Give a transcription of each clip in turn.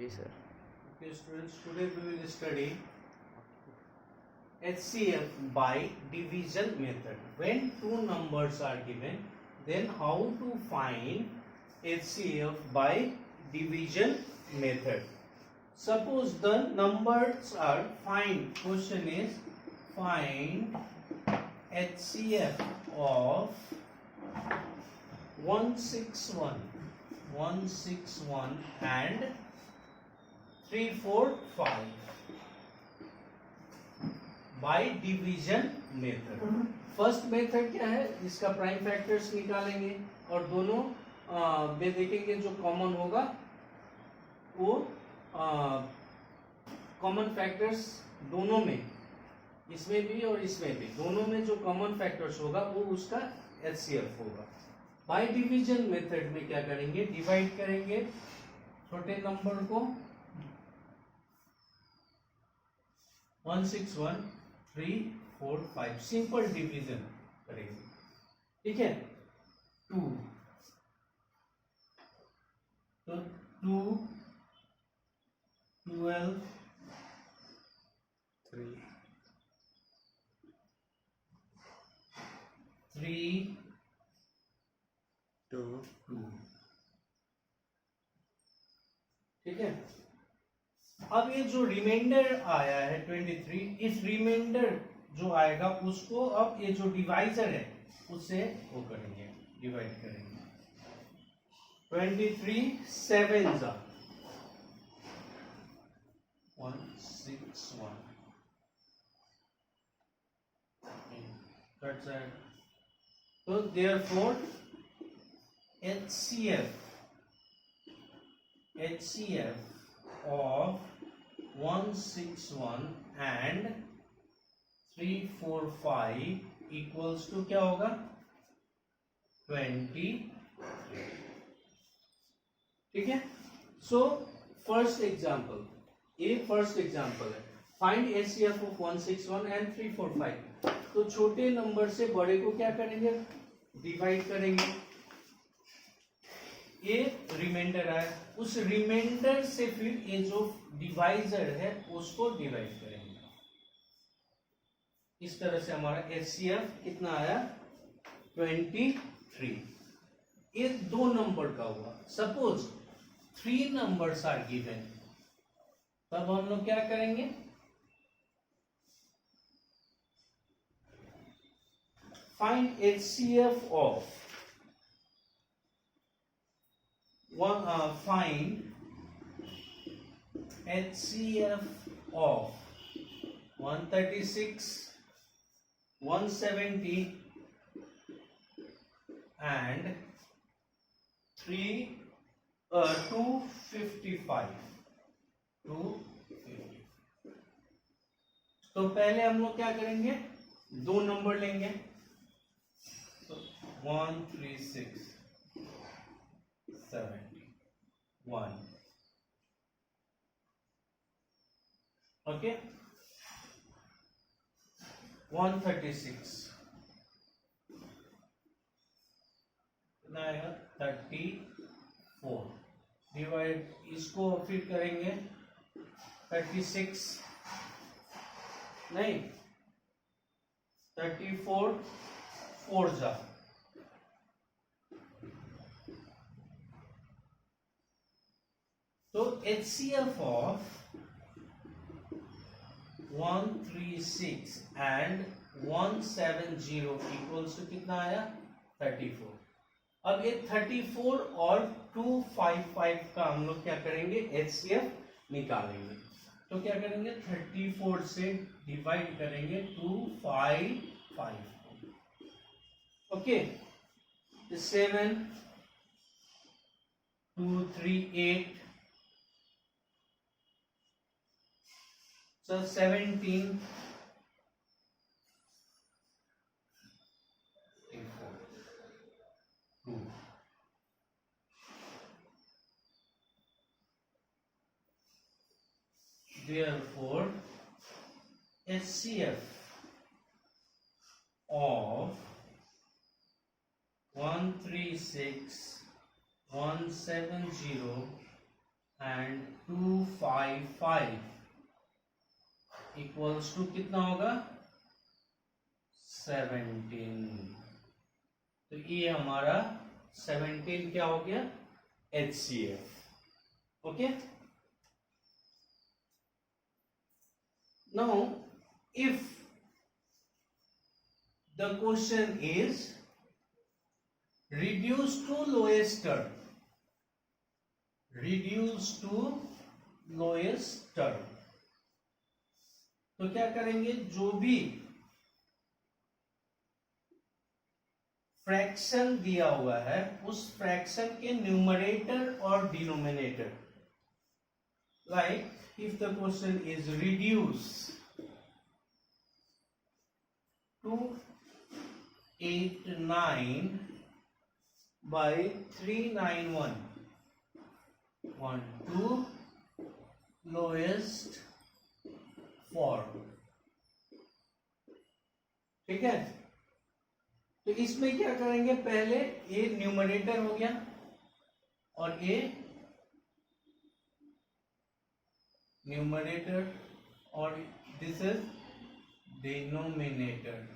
Ji sir. Okay, students, today we will study HCF by division method. When two numbers are given, then how to find HCF by division method. Suppose the numbers are find. Question is find HCF of 161 and 345 bye division method. First method क्या है, इसका prime factors निकालेंगे और दोनों में देखेंगे जो common होगा वो कॉमन फैक्टर्स दोनों में, इसमें भी और इसमें भी, दोनों में जो कॉमन फैक्टर्स होगा वो उसका एचसीएफ होगा. बाय डिवीजन मेथड में क्या करेंगे, डिवाइड करेंगे छोटे नंबर को 161 3 4 5 सिंपल डिवीजन करेंगे. ठीक है, 2 तो 2 12 3 3 2 2. ठीक है, अब ये जो रिमाइंडर आया है 23, इस रिमाइंडर जो आएगा उसको अब ये जो डिवाइजर है उससे वो करेंगे, डिवाइड करेंगे. 23 7 जा 161 कट जाएगा. तो therefore HCF of 161 and 345 equals to क्या होगा 20. ठीक है. सो फर्स्ट एग्जांपल, ये फर्स्ट एग्जांपल है. Find HCF of 161 and 345. तो छोटे नंबर से बड़े को क्या करेंगे, डिवाइड करेंगे. ये रिमाइंडर आया, उस रिमाइंडर से फिर ये जो डिवाइजर है उसको डिवाइड करेंगे. इस तरह से हमारा HCF कितना आया 23. ये दो नंबर का हुआ. सपोज 3 नंबर्स आर गिवन, तब हम लोग क्या करेंगे, find HCF of find HCF of 136, 170 and 255. तो पहले हम लोग क्या करेंगे, दो नंबर लेंगे. तो 136 71. ओके, 136 कितना आएगा 34. डिवाइड इसको फिर करेंगे 36 नहीं 34 4 जा. तो HCF of 136 and 170 equals to कितना आया 34. अब ये 34 और 255 का हम लोग क्या करेंगे, HCF निकालेंगे. तो क्या करेंगे, 34 से डिवाइड करेंगे 255. Okay, 7 2 3 8. So 17 2. Therefore HCF of 136, 170 and 255 equals to कितना होगा 17। तो ये हमारा 17 क्या हो गया HCF। Okay, now if the question is reduce to lowest term, reduce to lowest term, तो क्या करेंगे जो भी फ्रैक्शन दिया हुआ है उस फ्रैक्शन के न्यूमरेटर और denominator, like if the question is reduce 289 by 391 to lowest form, ठीक है। तो इसमें क्या करेंगे, पहले ये न्यूमरेटर हो गया और ये न्यूमरेटर और दिस इज डिनोमिनेटर।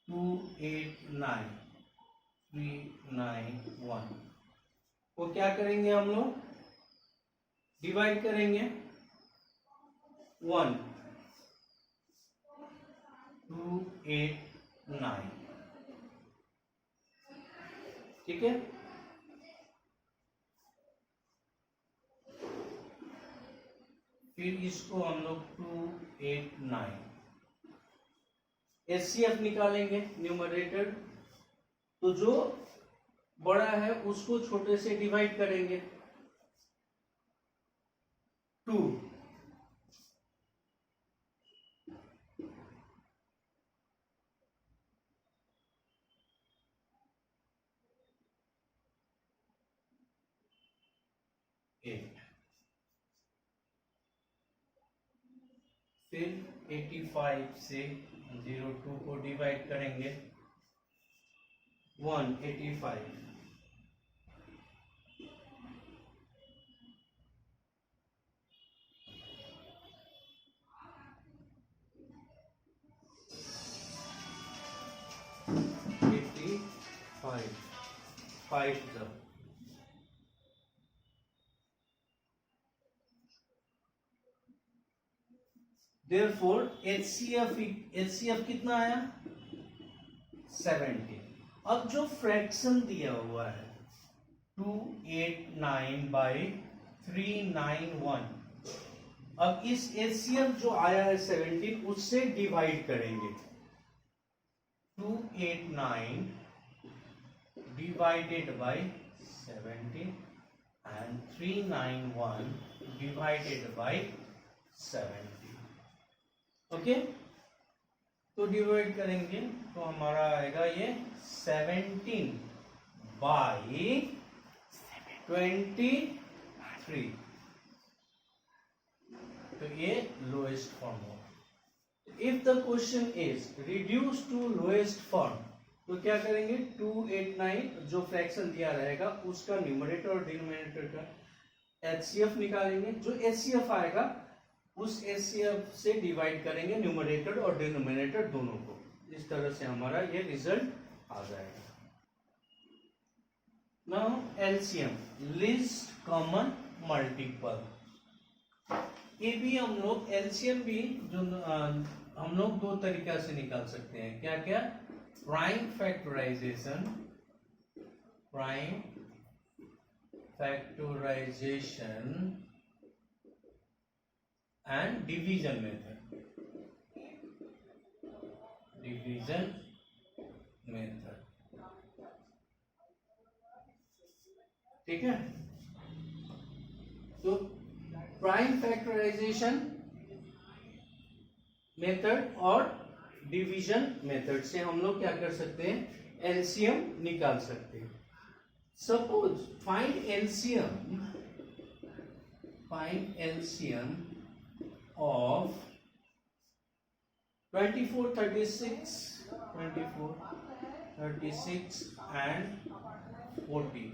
289,391 को क्या करेंगे हम लोग, डिवाइड करेंगे 1 289, ठीक है। फिर इसको हम लोग 289 HCF निकालेंगे न्यूमरेटर, तो जो बड़ा है उसको छोटे से डिवाइड करेंगे 2, फिर 85 से 02 को डिवाइड करेंगे 185, फाइव जब Therefore HCF कितना आया 70। अब जो फ्रैक्शन दिया हुआ है 289 by 391, अब इस HCF जो आया है 17 उससे डिवाइड करेंगे 289 divided by 17 and 391 divided by 70। Okay, तो डिवाइड करेंगे तो हमारा आएगा ये 17 by 23, तो ये लोएस्ट फॉर्म होगा। If the question is reduce to lowest form, तो क्या करेंगे 289 जो फ्रैक्शन दिया रहेगा उसका न्यूमरेटर और डिनोमिनेटर का HCF निकालेंगे, जो HCF आएगा उस HCF से डिवाइड करेंगे न्यूमरेटर और डिनोमिनेटर दोनों को। इस तरह से हमारा ये रिजल्ट आ जाएगा। Now LCM, least common multiple, ये भी हम लोग LCM भी जो हम लोग दो तरीका से निकाल सकते हैं। क्या क्या, prime factorization and division method, ठीक है। तो प्राइम फैक्टराइजेशन मेथड और डिवीजन मेथड से हम लोग क्या कर सकते हैं, एलसीएम निकाल सकते हैं। Suppose find LCM of 24, 36 and 40.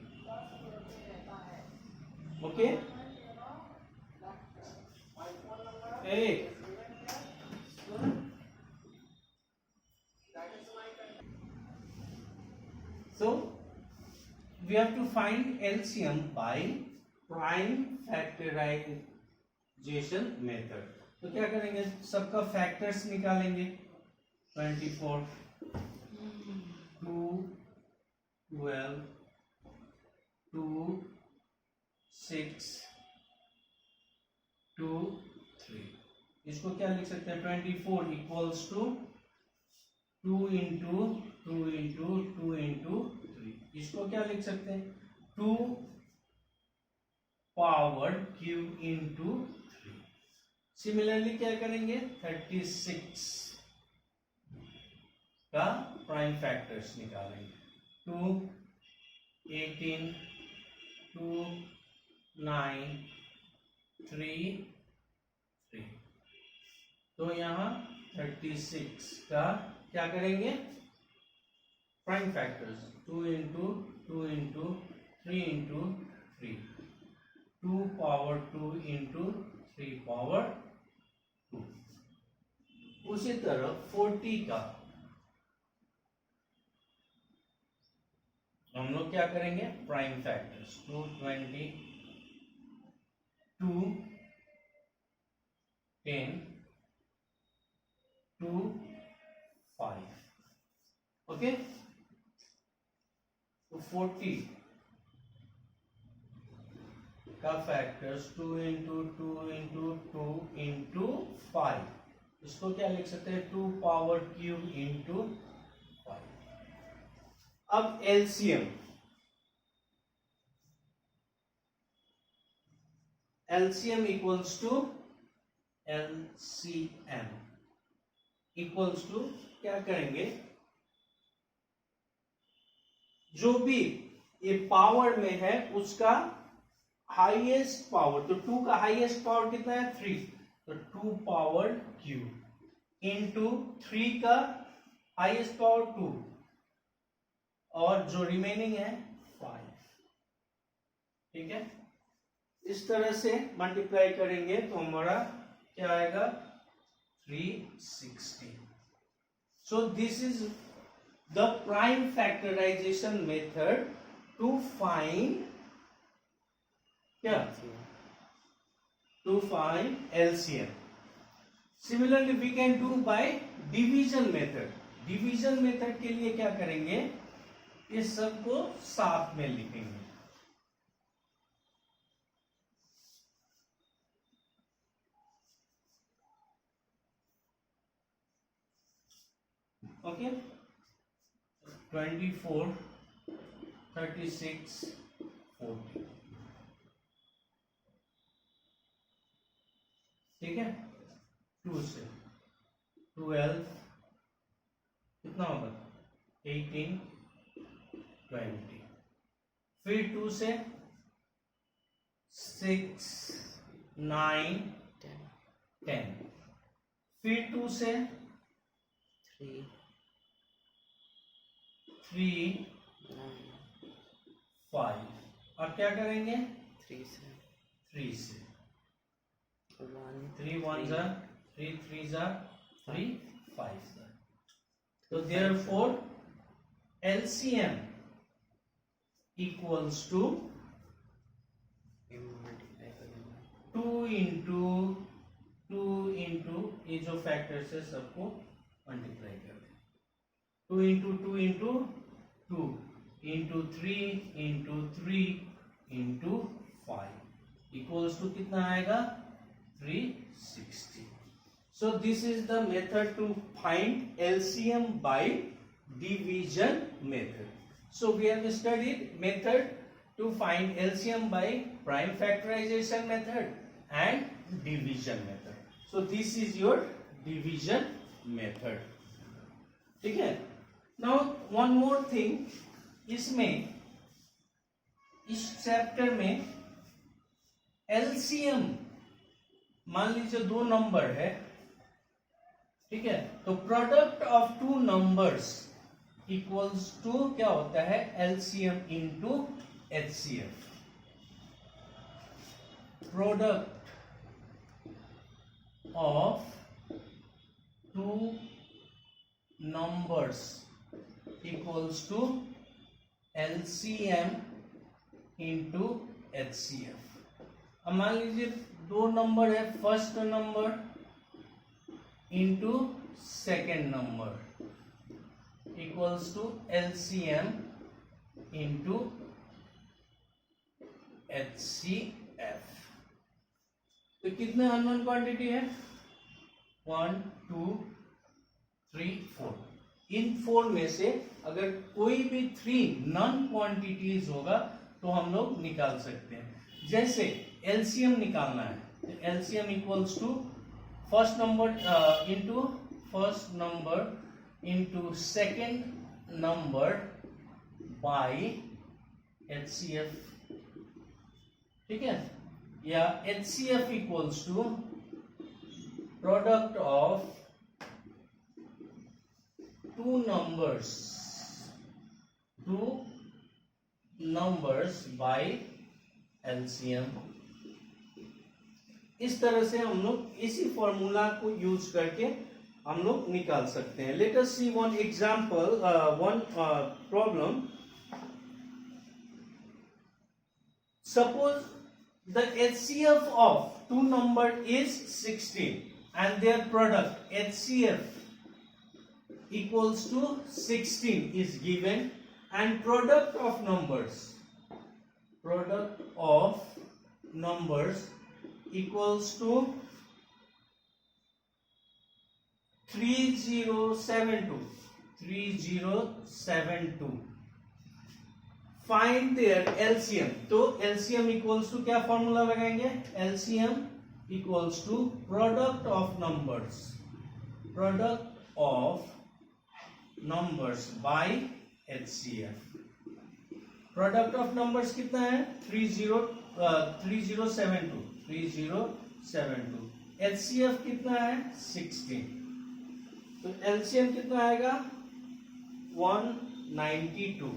Okay? Hey. So we have to find LCM by prime factorization method. तो क्या करेंगे, सबका फैक्टर्स निकालेंगे. 24, 2, 12, 2, 6, 2, 3. इसको क्या लिख सकते हैं, 24 equals to 2 into 2 into 2 into 3. इसको क्या लिख सकते हैं, 2 पावर क्यूब इंटू 3. सिमिलरली क्या करेंगे, 36 का प्राइम फैक्टर्स निकालेंगे. 2, 18, 2, 9, 3, 3. तो यहाँ 36 का क्या करेंगे, prime factors 2 into 2 into 3 into 3, 2 power 2 into 3 power 2. उसी तरह 40 का हम लोग क्या करेंगे, प्राइम फैक्टर्स 220, 2, 10, 2, 5. ओके, तो 40 का फैक्टर्स 2 इंटू 2 इंटू 2 इंटू 5. इसको क्या लिख सकते हैं, 2 पावर क्यूब इंटू 5. अब LCM, LCM equals to LCM equals to क्या करेंगे, जो भी ये पावर में है उसका हाईएस्ट पावर, तो 2 का हाईएस्ट पावर कितना है, 3, तो 2 पावर क्यूब इंटू 3 का हाईएस्ट पावर 2 और जो रिमेनिंग है 5. ठीक है, इस तरह से मल्टीप्लाई करेंगे तो हमारा क्या आएगा, 360. So this is the prime factorization method to find क्या, to find LCM. Similarly we can do by division method. Division method के लिए क्या करेंगे, इस सब को साथ में लिखेंगे. ओके, 24, 36, 40. ठीक है, 2 से 12 कितना होगा, 18, 20. फिर 2 से 6, 9, 10. फिर 2 से 3, 5. अब क्या करेंगे, 3 से 3 1 जा 3 3 जा 3 5 जा. तो therefore LCM equals to 2 into 2 into ये जो फैक्टर्स है सबको मल्टीप्लाई कर दें. 2 into 2 into 2 into 3 into 3 into 5 equals to कितना आएगा, 360. So this is the method to find LCM by division method. So we have studied method to find LCM by prime factorization method and division method. So this is your division method. ठीक है. Now one more thing, इसमें इस chapter में LCM मान लीजिए 2 number है, ठीक है, तो product of 2 numbers equals to क्या होता है, LCM into HCF. Product of two numbers equals to LCM into HCF. अब मान लीजिए दो नंबर है, first number into second number equals to LCM into HCF. तो कितने अननोन क्वांटिटी है, 1 2 3 4। इन 4 में से अगर कोई भी 3 नॉन क्वांटिटीज होगा तो हम लोग निकाल सकते हैं। जैसे एलसीएम निकालना है तो LCM equals to first number into second number by HCF, ठीक है। या HCF equals to product of two numbers by LCM. इस तरह से हम लोग इसी फॉर्मूला को यूज करके हम लोग निकाल सकते हैं। Let us see one example, one problem. Suppose the HCF of two number is 16 and their product HCF equals to 16 is given, and product of numbers equals to 3072। Find their LCM. तो LCM equals to क्या formula लगाएंगे, LCM equals to product of numbers by HCF. Product of numbers कितना है, 3072। HCF कितना है, 16। तो LCM कितना आएगा, 192।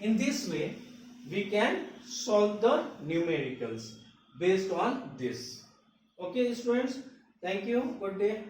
In this way we can solve the numericals based on this. Okay students, thank you, good day.